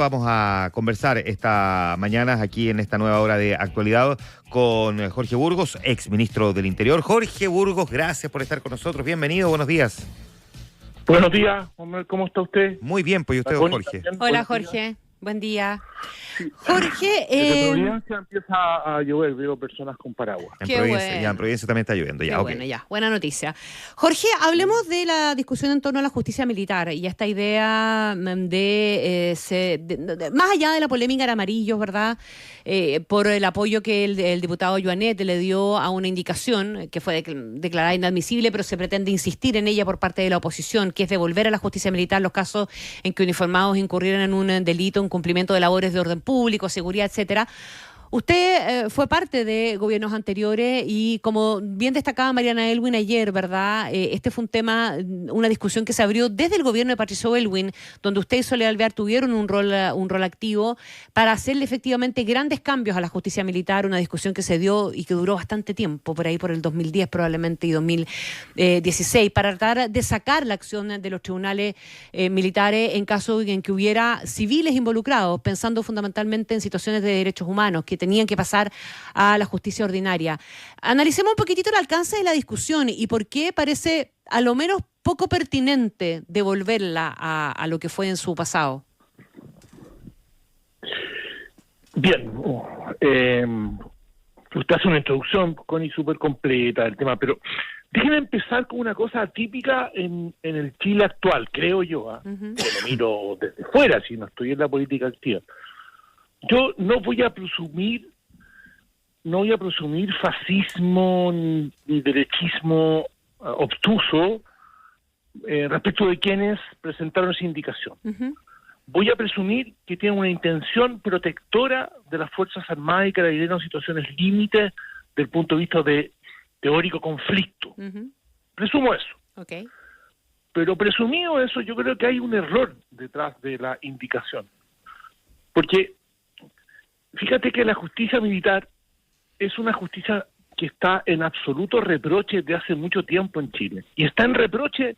Vamos a conversar esta mañana aquí en esta nueva hora de actualidad con Jorge Burgos, ex ministro del Interior. Jorge Burgos, gracias por estar con nosotros. Bienvenido, buenos días. Buenos días, ¿cómo está usted? Muy bien, pues ¿y usted, don Jorge? Hola, Jorge. Buen día. Sí. Jorge, Desde Providencia empieza a llover, veo personas con paraguas. En Qué Providencia, bueno. ya en Providencia también está lloviendo. Ya, qué ok. bueno, ya. Buena noticia. Jorge, hablemos de la discusión en torno a la justicia militar y esta idea más allá de la polémica de Amarillos, ¿verdad? Por el apoyo que el diputado Joanet le dio a una indicación que fue declarada inadmisible, pero se pretende insistir en ella por parte de la oposición, que es devolver a la justicia militar los casos en que uniformados incurrieran en un delito, un cumplimiento de labores de orden público, seguridad, etcétera. Usted fue parte de gobiernos anteriores y como bien destacaba Mariana Elwin ayer, ¿verdad? Este fue un tema, una discusión que se abrió desde el gobierno de Patricio Elwin, donde usted y Soledad Alvear tuvieron un rol activo para hacerle efectivamente grandes cambios a la justicia militar, una discusión que se dio y que duró bastante tiempo, por ahí por el 2010 probablemente y 2016, para tratar de sacar la acción de los tribunales militares en caso en que hubiera civiles involucrados, pensando fundamentalmente en situaciones de derechos humanos que tenían que pasar a la justicia ordinaria. Analicemos un poquitito el alcance de la discusión y por qué parece a lo menos poco pertinente devolverla a lo que fue en su pasado. Bien, usted hace una introducción, Connie, súper completa del tema, pero déjenme empezar con una cosa atípica en el Chile actual, creo yo, que lo miro desde fuera, si no estoy en la política activa. Yo no voy a presumir fascismo ni derechismo obtuso respecto de quienes presentaron esa indicación. Voy a presumir que tienen una intención protectora de las Fuerzas Armadas y Carabineros en situaciones límites del punto de vista de teórico conflicto. Presumo eso. Okay. Pero presumido eso, yo creo que hay un error detrás de la indicación. Porque fíjate que la justicia militar es una justicia que está en absoluto reproche de hace mucho tiempo en Chile. Y está en reproche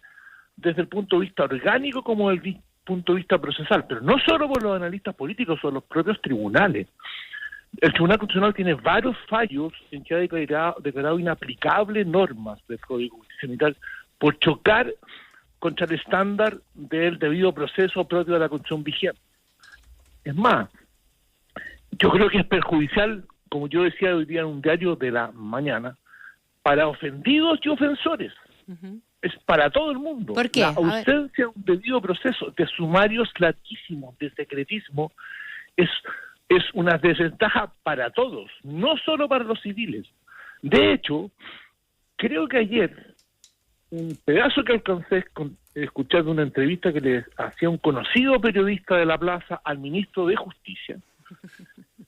desde el punto de vista orgánico como desde el punto de vista procesal, pero no solo por los analistas políticos, son los propios tribunales. El Tribunal Constitucional tiene varios fallos en que ha declarado inaplicables normas del Código de Justicia Militar por chocar contra el estándar del debido proceso propio de la Constitución vigente. Es más, yo creo que es perjudicial, como yo decía hoy día en un diario de la mañana, para ofendidos y ofensores. Es para todo el mundo. ¿Por qué? La ausencia de un debido proceso, de sumarios larguísimos, de secretismo, es una desventaja para todos, no solo para los civiles. De hecho, creo que ayer, un pedazo que alcancé escuchar de una entrevista que le hacía un conocido periodista de la plaza al ministro de Justicia,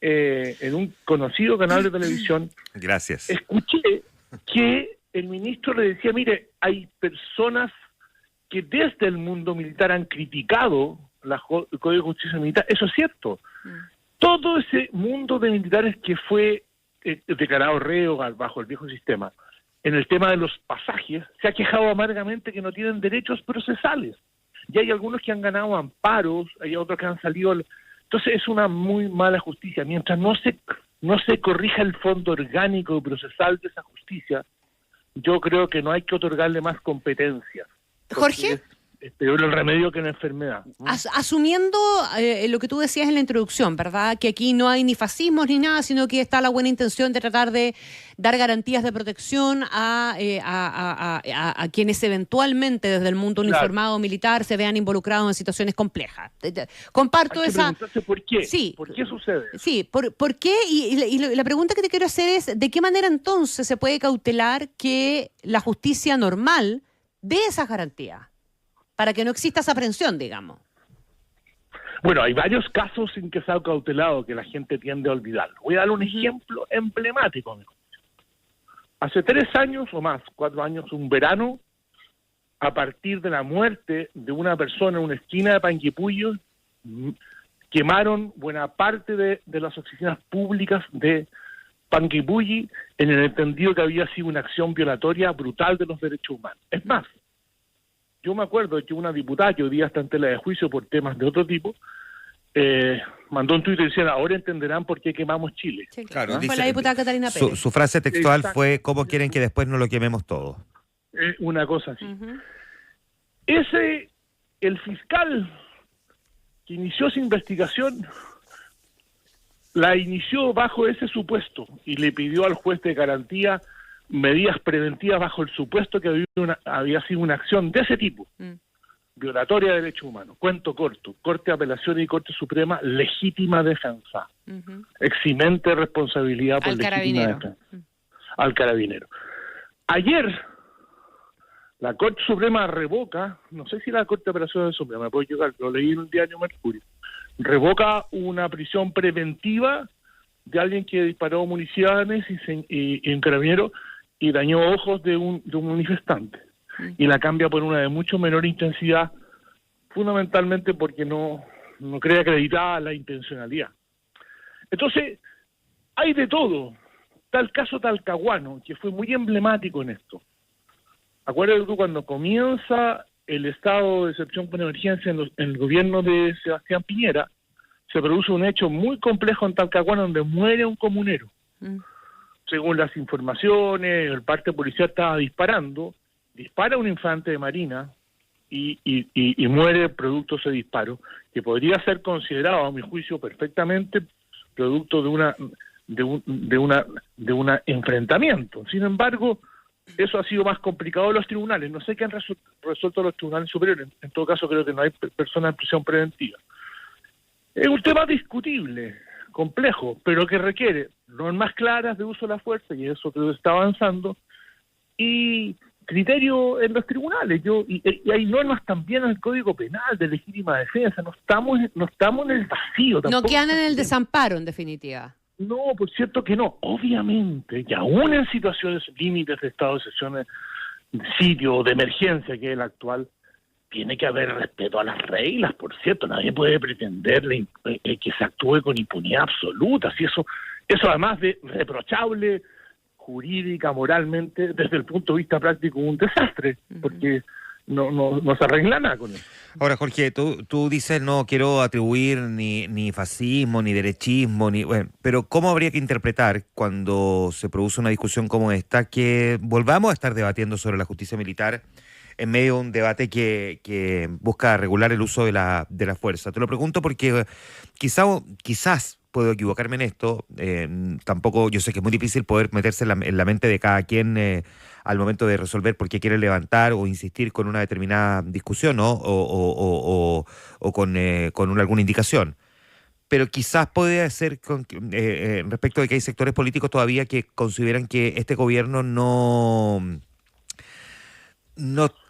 en un conocido canal de televisión. Gracias. Escuché que el ministro le decía, mire, hay personas que desde el mundo militar han criticado el Código de Justicia Militar. Eso es cierto. Todo ese mundo de militares que fue declarado reo bajo el viejo sistema, en el tema de los pasajes, se ha quejado amargamente que no tienen derechos procesales. Y hay algunos que han ganado amparos, hay otros que han salido... Entonces es una muy mala justicia. Mientras no se corrija el fondo orgánico y procesal de esa justicia, yo creo que no hay que otorgarle más competencias. Jorge, Es peor el remedio que la enfermedad. asumiendo lo que tú decías en la introducción, ¿verdad? Que aquí no hay ni fascismos ni nada, sino que está la buena intención de tratar de dar garantías de protección a quienes eventualmente desde el mundo uniformado militar se vean involucrados en situaciones complejas. Comparto hay que esa... preguntarse por qué. Sí. ¿Por qué sucede? Sí, ¿por qué? Y la pregunta que te quiero hacer es, ¿de qué manera entonces se puede cautelar que la justicia normal dé esas garantías? Para que no exista esa aprehensión, digamos. Bueno, hay varios casos en que se ha cautelado que la gente tiende a olvidarlo. Voy a dar un ejemplo emblemático. Hace 3 años o más, 4 años, un verano, a partir de la muerte de una persona en una esquina de Panguipullo, quemaron buena parte de las oficinas públicas de Panguipulli en el entendido que había sido una acción violatoria brutal de los derechos humanos. Es más, yo me acuerdo que una diputada que hoy día está en tela de juicio por temas de otro tipo, mandó un tuit diciendo, ahora entenderán por qué quemamos Chile. Sí, Claro, fue dice- la diputada Catalina Pérez. Su frase textual Exacto. fue: ¿cómo quieren que después no lo quememos todo? Una cosa así. Ujú. El fiscal que inició esa investigación la inició bajo ese supuesto y le pidió al juez de garantía medidas preventivas bajo el supuesto que había sido una acción de ese tipo, violatoria de derechos humanos. Cuento corto, Corte de Apelaciones y Corte Suprema, legítima defensa, Ujú. eximente de responsabilidad por Al legítima carabinero. defensa. Al carabinero. Ayer, la Corte Suprema revoca, no sé si la Corte de Apelaciones Suprema, puedo llegar, lo leí en el diario Mercurio, revoca una prisión preventiva de alguien que disparó municiones y un carabinero y dañó ojos de un manifestante. Y la cambia por una de mucho menor intensidad, fundamentalmente porque no cree acreditada la intencionalidad. Entonces, hay de todo. Tal caso Talcahuano, que fue muy emblemático en esto. Acuérdate tú, cuando comienza el estado de excepción por emergencia en el gobierno de Sebastián Piñera, se produce un hecho muy complejo en Talcahuano donde muere un comunero. Según las informaciones, el parte policial estaba disparando, dispara un infante de marina y muere producto de ese disparo, que podría ser considerado, a mi juicio, perfectamente producto de un enfrentamiento. Sin embargo, eso ha sido más complicado en los tribunales. No sé qué han resuelto los tribunales superiores. En todo caso, creo que no hay personas en prisión preventiva. Es un tema discutible, complejo, pero que requiere normas claras de uso de la fuerza, y eso creo que está avanzando, y criterio en los tribunales. Y hay normas también en el Código Penal de legítima defensa. No estamos en el vacío. No tampoco quedan en el estamos- desamparo, en definitiva. No, por cierto que no. Obviamente, y aún en situaciones límites de estado de excepción, de sitio de emergencia, que es el actual, tiene que haber respeto a las reglas, por cierto. Nadie puede pretender que se actúe con impunidad absoluta. Si eso además de reprochable jurídica, moralmente, desde el punto de vista práctico, un desastre, porque no se arregla nada con eso. Ahora, Jorge, tú dices no quiero atribuir ni fascismo, ni derechismo, bueno, pero ¿cómo habría que interpretar cuando se produce una discusión como esta que volvamos a estar debatiendo sobre la justicia militar en medio de un debate que busca regular el uso de la fuerza? Te lo pregunto porque quizás puedo equivocarme en esto, tampoco, yo sé que es muy difícil poder meterse en la mente de cada quien al momento de resolver por qué quiere levantar o insistir con una determinada discusión, ¿no? o con alguna indicación. Pero quizás puede ser respecto de que hay sectores políticos todavía que consideran que este gobierno no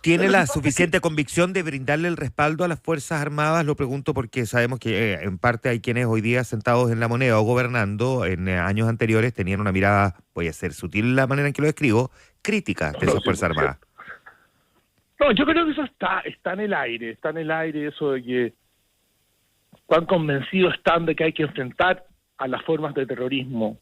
tiene la suficiente convicción de brindarle el respaldo a las Fuerzas Armadas. Lo pregunto porque sabemos que en parte hay quienes hoy día sentados en la moneda o gobernando en años anteriores tenían una mirada, voy a ser sutil la manera en que lo describo, crítica de esas Fuerzas Armadas. No, yo creo que eso está en el aire eso de que cuán convencidos están de que hay que enfrentar a las formas de terrorismo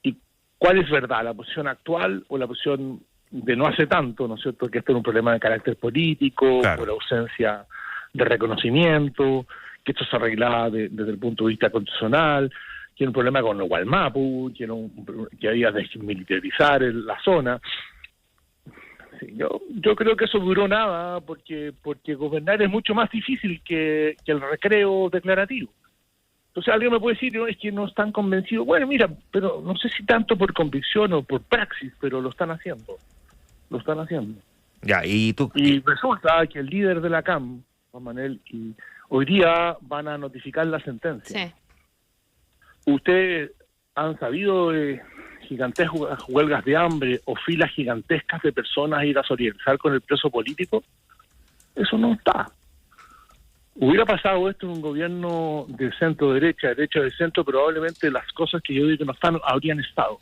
y cuál es verdad, la posición actual o la posición de no hace tanto, ¿no es cierto?, que esto era un problema de carácter político, Claro, por ausencia de reconocimiento, que esto se arreglaba desde el punto de vista constitucional, que era un problema con los Gualmapu, que había de desmilitarizar la zona. Sí, yo creo que eso duró nada, porque gobernar es mucho más difícil que el recreo declarativo. Entonces alguien me puede decir, no, es que no están convencidos. Bueno, mira, pero no sé si tanto por convicción o por praxis, pero lo están haciendo. Ya, y tú. Y resulta que el líder de la CAM, Juan Manuel, y hoy día van a notificar la sentencia. Sí. ¿Ustedes han sabido de gigantescas huelgas de hambre o filas gigantescas de personas ir a solidarizar con el preso político? Eso no está. Hubiera pasado esto en un gobierno de centro-derecha, derecha de centro, probablemente las cosas que yo digo que no están habrían estado.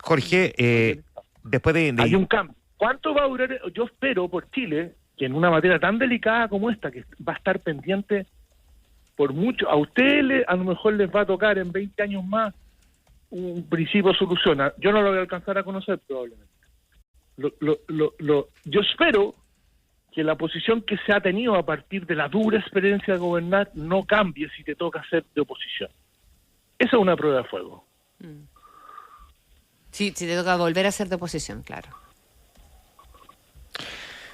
Jorge, después Hay un cambio. ¿Cuánto va a durar? Yo espero por Chile que en una materia tan delicada como esta, que va a estar pendiente por mucho, a ustedes a lo mejor les va a tocar en 20 años más un principio soluciona. Yo no lo voy a alcanzar a conocer probablemente. Yo espero que la posición que se ha tenido a partir de la dura experiencia de gobernar no cambie si te toca ser de oposición. Esa es una prueba de fuego. Sí, si te toca volver a ser de oposición, claro.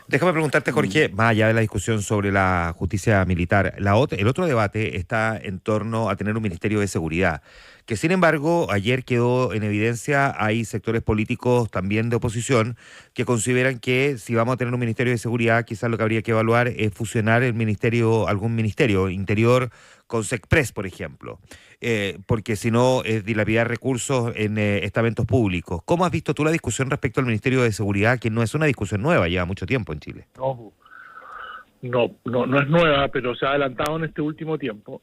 Déjame preguntarte, Jorge, más allá de la discusión sobre la justicia militar, el otro debate está en torno a tener un Ministerio de Seguridad, que sin embargo ayer quedó en evidencia, hay sectores políticos también de oposición que consideran que si vamos a tener un Ministerio de Seguridad, quizás lo que habría que evaluar es fusionar algún ministerio, Interior con SECPRES, por ejemplo, porque si no es dilapidar recursos en estamentos públicos. ¿Cómo has visto tú la discusión respecto al Ministerio de Seguridad, que no es una discusión nueva, lleva mucho tiempo en Chile? No es nueva, pero se ha adelantado en este último tiempo.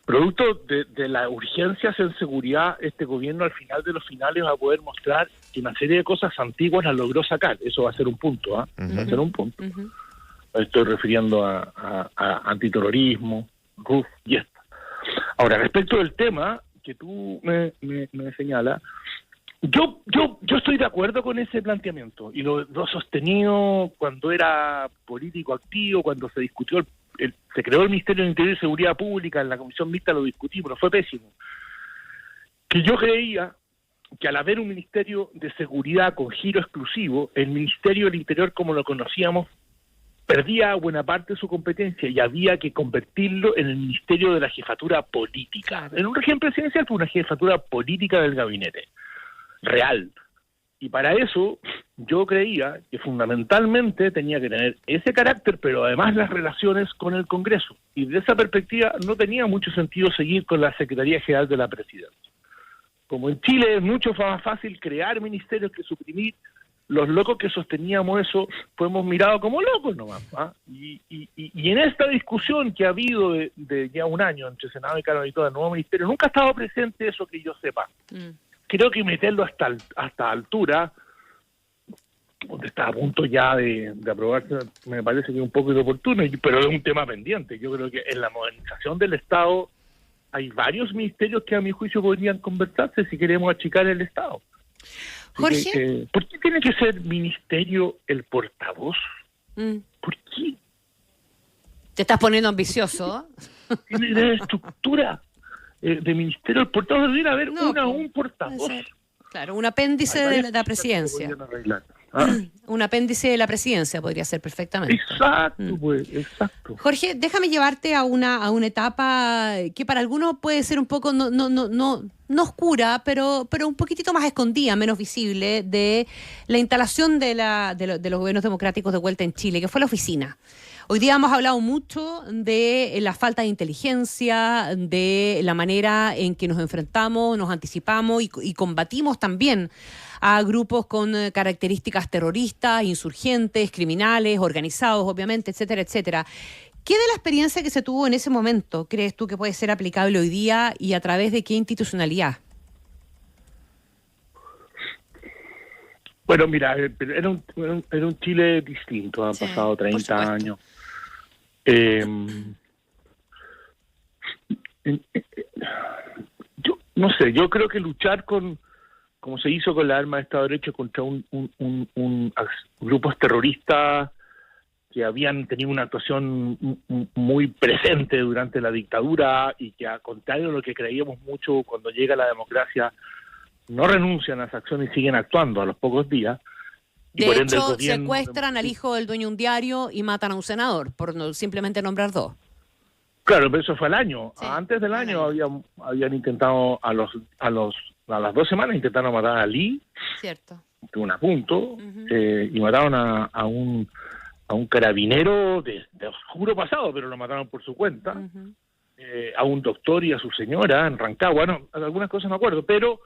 Producto de las urgencias en seguridad, este gobierno al final de los finales va a poder mostrar que una serie de cosas antiguas las logró sacar. Eso va a ser un punto, va a ser un punto. Me estoy refiriendo a antiterrorismo, RUF y esto. Ahora, respecto del tema que tú me señalas, yo estoy de acuerdo con ese planteamiento y lo he sostenido cuando era político activo, cuando se discutió se creó el Ministerio de Interior y Seguridad Pública, en la Comisión Mixta lo discutimos, fue pésimo. Que yo creía que al haber un Ministerio de Seguridad con giro exclusivo, el Ministerio del Interior como lo conocíamos perdía buena parte de su competencia y había que convertirlo en el Ministerio de la Jefatura Política. Claro. En un régimen presidencial fue una jefatura política del gabinete, real. Y para eso yo creía que fundamentalmente tenía que tener ese carácter, pero además las relaciones con el Congreso. Y de esa perspectiva no tenía mucho sentido seguir con la Secretaría General de la Presidencia. Como en Chile es mucho más fácil crear ministerios que suprimir, los locos que sosteníamos eso, pues hemos mirado como locos nomás. ¿Ah? Y en esta discusión que ha habido de ya un año entre Senado y Cámara y todo el nuevo ministerio, nunca ha estado presente eso que yo sepa. Creo que meterlo hasta altura, donde está a punto ya de aprobarse, me parece que es un poco inoportuno, pero es un tema pendiente. Yo creo que en la modernización del Estado hay varios ministerios que a mi juicio podrían conversarse si queremos achicar el Estado. Jorge. ¿Por qué tiene que ser ministerio el portavoz? ¿Por qué? Te estás poniendo ambicioso. Tiene la estructura de ministerio el portavoz, debería haber un portavoz. Claro, un apéndice de la presidencia. Un apéndice de la presidencia podría ser perfectamente. Exacto, pues, exacto. Jorge, déjame llevarte a una etapa que para algunos puede ser un poco no oscura, pero un poquitito más escondida, menos visible, de la instalación de los gobiernos democráticos de vuelta en Chile, que fue la oficina. Hoy día hemos hablado mucho de la falta de inteligencia, de la manera en que nos enfrentamos, nos anticipamos y combatimos también a grupos con características terroristas, insurgentes, criminales, organizados, obviamente, etcétera, etcétera. ¿Qué de la experiencia que se tuvo en ese momento crees tú que puede ser aplicable hoy día y a través de qué institucionalidad? Bueno, mira, era un Chile distinto, han pasado 30 años. Yo no sé, yo creo que luchar como se hizo con la arma de Estado de Derecho contra grupos terroristas que habían tenido una actuación muy presente durante la dictadura y que, al contrario de lo que creíamos mucho, cuando llega la democracia no renuncian a esas acciones y siguen actuando a los pocos días. De hecho, secuestran al hijo del dueño de un diario y matan a un senador, por simplemente nombrar dos. Claro, pero eso fue el año. Sí, antes del año habían intentado a las 2 semanas intentaron matar a Lee. Cierto. Estuvo a punto, y mataron a un carabinero de oscuro pasado, pero lo mataron por su cuenta. A un doctor y a su señora en Rancagua. Bueno, algunas cosas no me acuerdo, pero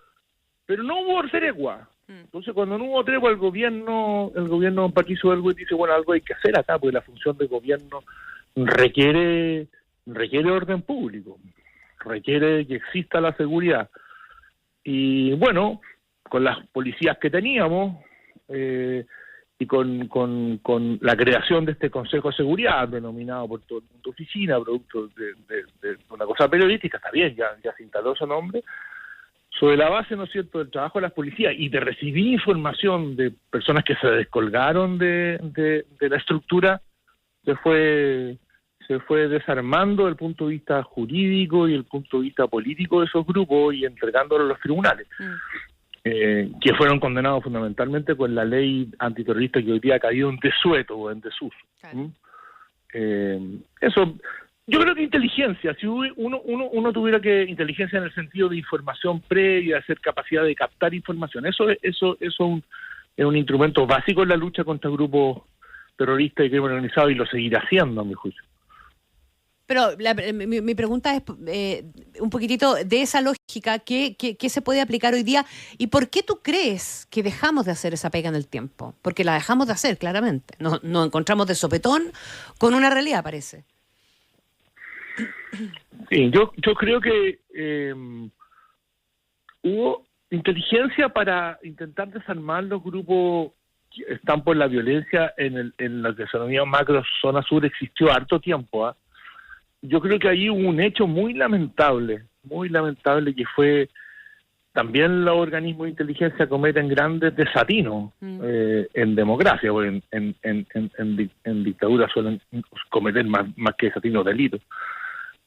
no hubo tregua. Entonces, cuando no hubo tregua, el gobierno Patricio Elwin dice, bueno, algo hay que hacer acá, porque la función del gobierno requiere orden público, requiere que exista la seguridad. Y bueno, con las policías que teníamos y con la creación de este Consejo de Seguridad, denominado por todo el mundo oficina, producto de una cosa periodística, está bien, ya se instaló ese nombre. sobre la base, ¿no es cierto?, del trabajo de las policías y de recibir información de personas que se descolgaron de la estructura, se fue desarmando el punto de vista jurídico y el punto de vista político de esos grupos y entregándolo a los tribunales, que fueron condenados fundamentalmente con la ley antiterrorista que hoy día ha caído en desueto o en desuso. Claro. Eso, yo creo que inteligencia, si uno tuviera que, inteligencia en el sentido de información previa, hacer capacidad de captar información, eso es un instrumento básico en la lucha contra grupos terroristas y crimen organizado y lo seguirá haciendo, a mi juicio. Pero mi pregunta es un poquitito de esa lógica, ¿qué se puede aplicar hoy día? ¿Y por qué tú crees que dejamos de hacer esa pega en el tiempo? Porque la dejamos de hacer, claramente. Nos encontramos de sopetón con una realidad, parece. Sí, yo creo que hubo inteligencia para intentar desarmar los grupos que están por la violencia en la que se denomina macro zona sur, existió harto tiempo, Yo creo que ahí hubo un hecho muy lamentable, que fue también los organismos de inteligencia cometen grandes desatinos en democracia, porque en dictadura suelen cometer más que desatinos delitos.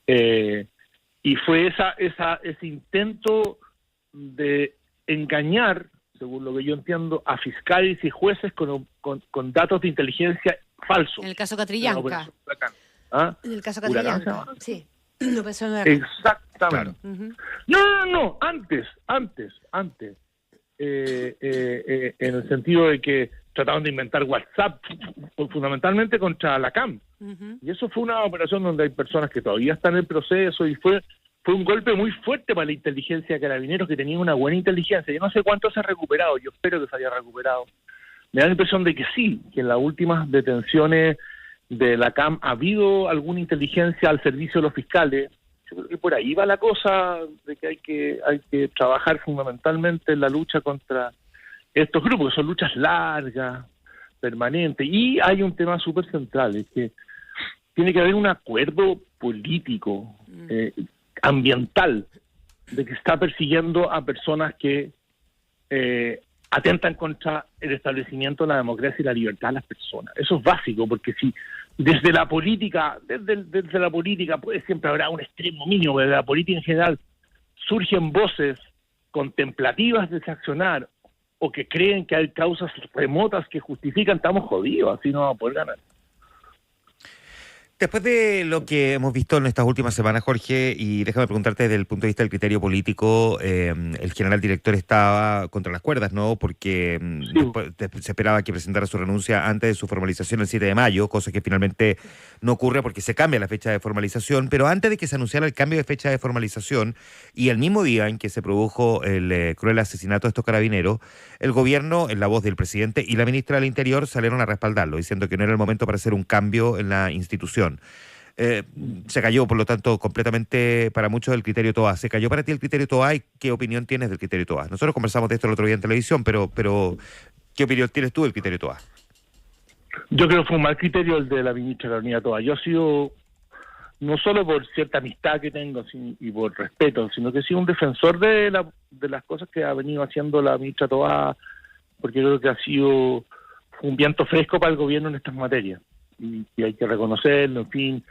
Y fue ese intento de engañar, según lo que yo entiendo, a fiscales y jueces con datos de inteligencia falsos. En el caso Catrillanca. En el caso Catrillanca, sí. Exactamente. Claro. No, antes. En el sentido de que trataron de inventar WhatsApp, fundamentalmente contra la CAM. Y eso fue una operación donde hay personas que todavía están en el proceso y fue un golpe muy fuerte para la inteligencia de Carabineros, que tenía una buena inteligencia. Yo no sé cuánto se ha recuperado, yo espero que se haya recuperado. Me da la impresión de que sí, que en las últimas detenciones de la CAM ha habido alguna inteligencia al servicio de los fiscales. Yo creo que por ahí va la cosa, de que hay que trabajar fundamentalmente en la lucha contra estos grupos, que son luchas largas, permanentes. Y hay un tema súper central, es que tiene que haber un acuerdo político, ambiental, de que está persiguiendo a personas que atentan contra el establecimiento de la democracia y la libertad de las personas. Eso es básico, porque si desde la política, pues siempre habrá un extremo mínimo, pero de la política en general surgen voces contemplativas de ese accionar o que creen que hay causas remotas que justifican, estamos jodidos, así no vamos a poder ganar. Después de lo que hemos visto en estas últimas semanas, Jorge, y déjame preguntarte desde el punto de vista del criterio político, el general director estaba contra las cuerdas, ¿no? Porque se esperaba que presentara su renuncia antes de su formalización el 7 de mayo, cosa que finalmente no ocurre porque se cambia la fecha de formalización, pero antes de que se anunciara el cambio de fecha de formalización y el mismo día en que se produjo el cruel asesinato de estos carabineros, el gobierno, en la voz del presidente y la ministra del Interior salieron a respaldarlo, diciendo que no era el momento para hacer un cambio en la institución. Se cayó, por lo tanto, completamente para muchos el criterio Toá. ¿Se cayó para ti el criterio Toá y qué opinión tienes del criterio Toá? Nosotros conversamos de esto el otro día en televisión, pero ¿qué opinión tienes tú del criterio Toá? Yo creo que fue un mal criterio el de la ministra Carolina Toá. Yo he sido, no solo por cierta amistad que tengo y por respeto, sino que he sido un defensor de las cosas que ha venido haciendo la ministra Toá, porque creo que ha sido un viento fresco para el gobierno en estas materias. Y hay que reconocerlo, en fin.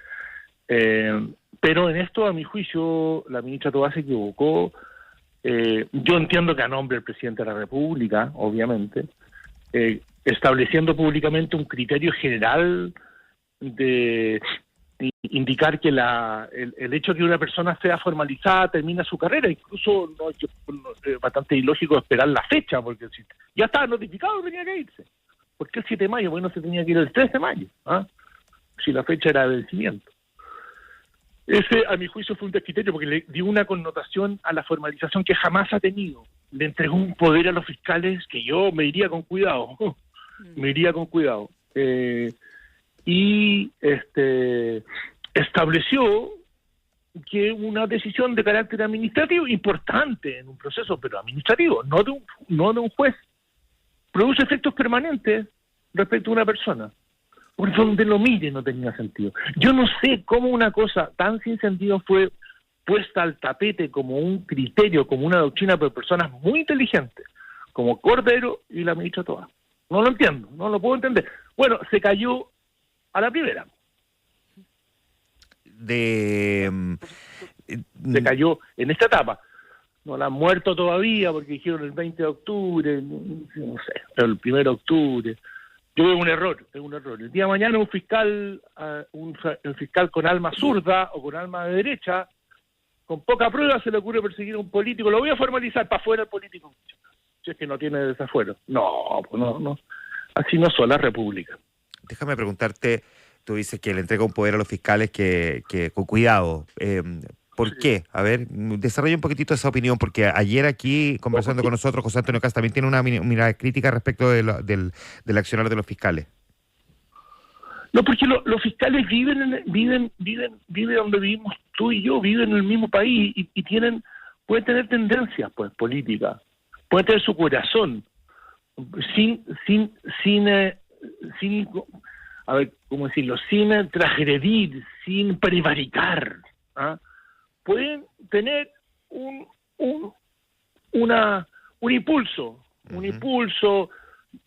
Pero en esto, a mi juicio, la ministra Toá se equivocó. Yo entiendo que a nombre del presidente de la República, obviamente, estableciendo públicamente un criterio general de indicar que el hecho de que una persona sea formalizada termina su carrera. Incluso es bastante ilógico esperar la fecha, porque si ya estaba notificado tenía que irse. ¿Por qué el 7 de mayo? Porque no se tenía que ir el 3 de mayo, si la fecha era de vencimiento. Ese, a mi juicio, fue un descriterio porque le dio una connotación a la formalización que jamás ha tenido. Le entregó un poder a los fiscales que yo me iría con cuidado. Y estableció que una decisión de carácter administrativo importante en un proceso, pero administrativo, no de un juez, produce efectos permanentes respecto a una persona. Por donde lo mire no tenía sentido. Yo no sé cómo una cosa tan sin sentido fue puesta al tapete como un criterio, como una doctrina por personas muy inteligentes, como Cordero y la ministra Toa. No lo entiendo, no lo puedo entender. Bueno, se cayó a la primera. Se cayó en esta etapa. No la han muerto todavía porque dijeron el 20 de octubre, no sé, el 1 de octubre. Yo veo un error. El día de mañana un fiscal con alma zurda o con alma de derecha, con poca prueba se le ocurre perseguir a un político. Lo voy a formalizar para afuera el político. Si es que no tiene desafuero. No, pues no. Así no son las repúblicas. Déjame preguntarte, tú dices que le entrega un poder a los fiscales que con cuidado. ¿Por qué? A ver, desarrolla un poquitito esa opinión, porque ayer aquí, conversando con nosotros, José Antonio Cast también tiene una mirada crítica respecto del accionar de los fiscales. No, porque los fiscales viven donde vivimos tú y yo, viven en el mismo país y pueden tener tendencias pues políticas, pueden tener su corazón, sin a ver, ¿cómo decirlo? Sin transgredir, sin prevaricar, ¿ah? Pueden tener un impulso,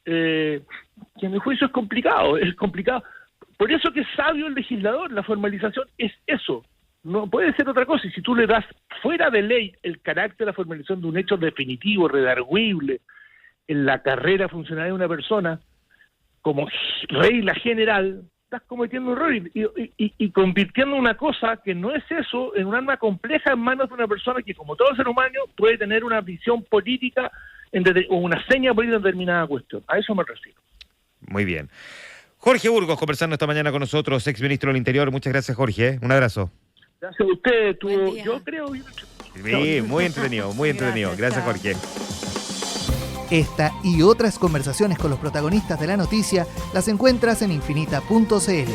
que en mi juicio es complicado. Por eso que es sabio el legislador, la formalización es eso, no puede ser otra cosa. Y si tú le das fuera de ley el carácter de la formalización de un hecho definitivo, redarguible, en la carrera funcionaria de una persona, como regla general, estás cometiendo un error y convirtiendo una cosa que no es eso en un arma compleja en manos de una persona que, como todo ser humano, puede tener una visión política o una seña política en determinada cuestión. A eso me refiero. Muy bien. Jorge Burgos conversando esta mañana con nosotros, ex ministro del Interior. Muchas gracias, Jorge. Un abrazo. Gracias a usted. Yo creo... Sí, muy entretenido. Gracias, Jorge. Esta y otras conversaciones con los protagonistas de la noticia las encuentras en infinita.cl.